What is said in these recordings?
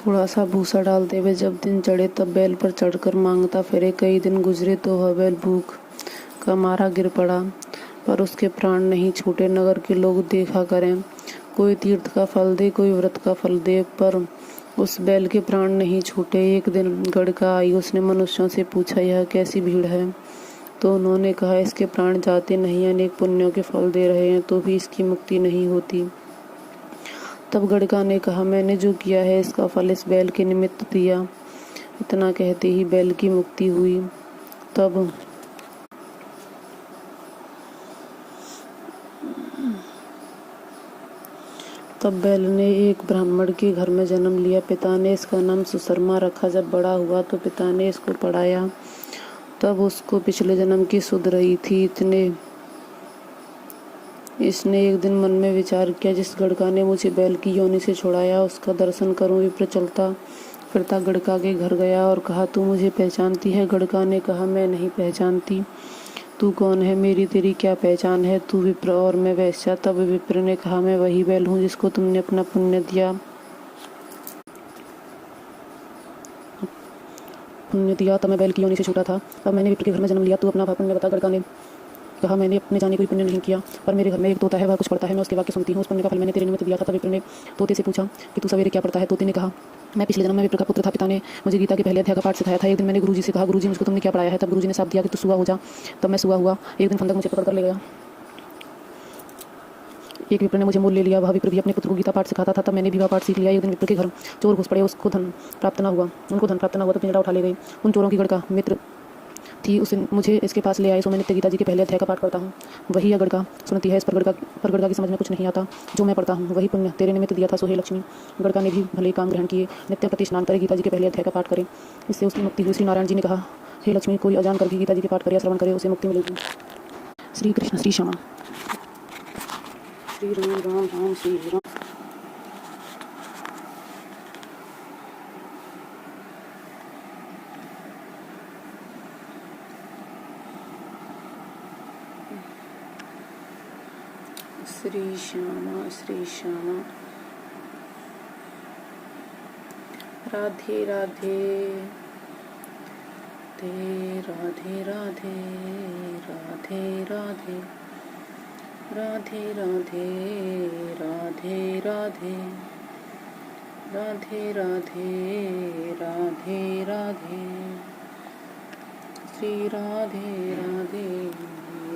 थोड़ा सा भूसा डालते हुए जब दिन चढ़े तब बैल पर चढ़कर मांगता फिरे। कई दिन गुजरे तो वह बैल भूख का मारा गिर पड़ा, पर उसके प्राण नहीं छूटे। नगर के लोग देखा करें, कोई तीर्थ का फल दे, कोई व्रत का फल दे, पर उस बैल के प्राण नहीं छूटे। एक दिन गड़का आई, उसने मनुष्यों से पूछा, यह कैसी भीड़ है? तो उन्होंने कहा, इसके प्राण जाते नहीं, अनेक पुण्यों के फल दे रहे हैं तो भी इसकी मुक्ति नहीं होती। तब गड़का ने कहा, मैंने जो किया है इसका फल इस बैल के निमित्त दिया। इतना कहते ही बैल की मुक्ति हुई। तब बैल ने एक ब्राह्मण के घर में जन्म लिया। पिता ने इसका नाम सुशर्मा रखा। जब बड़ा हुआ तो पिता ने इसको पढ़ाया। तब उसको पिछले जन्म की सुध रही थी। इसने एक दिन मन में विचार किया, जिस गड़का ने मुझे बैल की योनि से छुड़ाया उसका दर्शन करूं। विप्र चलता फिरता गड़का के घर गया और कहा, तू मुझे पहचानती है? गड़का ने कहा, मैं नहीं पहचानती। तू कौन है? मेरी तेरी क्या पहचान है? तू विप्र और मैं वैश्या। तब विप्र ने कहा, मैं वही बैल हूँ जिसको तुमने अपना पुण्य दिया तब मैं बैल की योनि से छूटा था। तब मैंने विप्र के घर में जन्म लिया। तू अपना पुण्य बता। गड़का ने कहा, मैंने अपने जाने कोई पुण्य नहीं किया, पर मेरे घर में एक तोता है, वह कुछ पढ़ता है, मैं उसके वाक्य सुनती हूँ। उस पुण्य का फल मैंने तेरे निमित्त दिया था। तब विप्र ने तोते से पूछा कि तू सवेरे क्या पढ़ता है? तोते ने कहा, मैं पिछले जन्म में विप्र का पुत्र था। पिता ने मुझे गीता के पहले अध्याय का पाठ सिखाया था। एक दिन मैंने गुरुजी से कहा, गुरुजी मुझको तुमने क्या पढ़ाया है? तब गुरुजी ने साफ दिया कि तू सुआ हो जा। तब मैं सुआ हुआ। एक दिन फंदक मुझे पकड़ कर ले गया। एक विप्र ने मुझे मोल ले लिया। वह विप्र भी अपने पुत्र को गीता पाठ सिखाता था। तब मैंने भी वह पाठ सीख लिया। एक दिन विप्र के घर चोर घुस पड़े। उनको धन प्राप्त न हुआ तो पिंजड़ा उठा ले गई। उन चोरों की गड़का मित्र थी। उसे मुझे इसके पास ले आए। सो मैं नित्य गीता जी के पहले अध्याय का पाठ करता हूँ। वही गड़का सुनती है। इस पर गड़का की समझ में कुछ नहीं आता। जो मैं पढ़ता हूँ वही पुण्य तेरे निमित्त दिया था। सो हे लक्ष्मी। गड़का ने भी भले काम ग्रहण किए। नित्य प्रति स्नान करे, गीता जी के पहले अध्याय का पाठ करे, इससे उसकी मुक्ति हुई। श्री नारायण जी ने कहा, हे लक्ष्मी, कोई अजान करके गीता जी के पाठ करे या श्रवण करे उसे मुक्ति मिलेगी। श्री कृष्ण श्री श्यामा। श्री राम राम राम श्री राम। श्री श्यामा श्री श्यामा। राधे राधे राधे राधे राधे राधे राधे राधे राधे राधे राधे राधे राधे राधे। श्री राधे राधे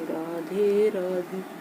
राधे राधे।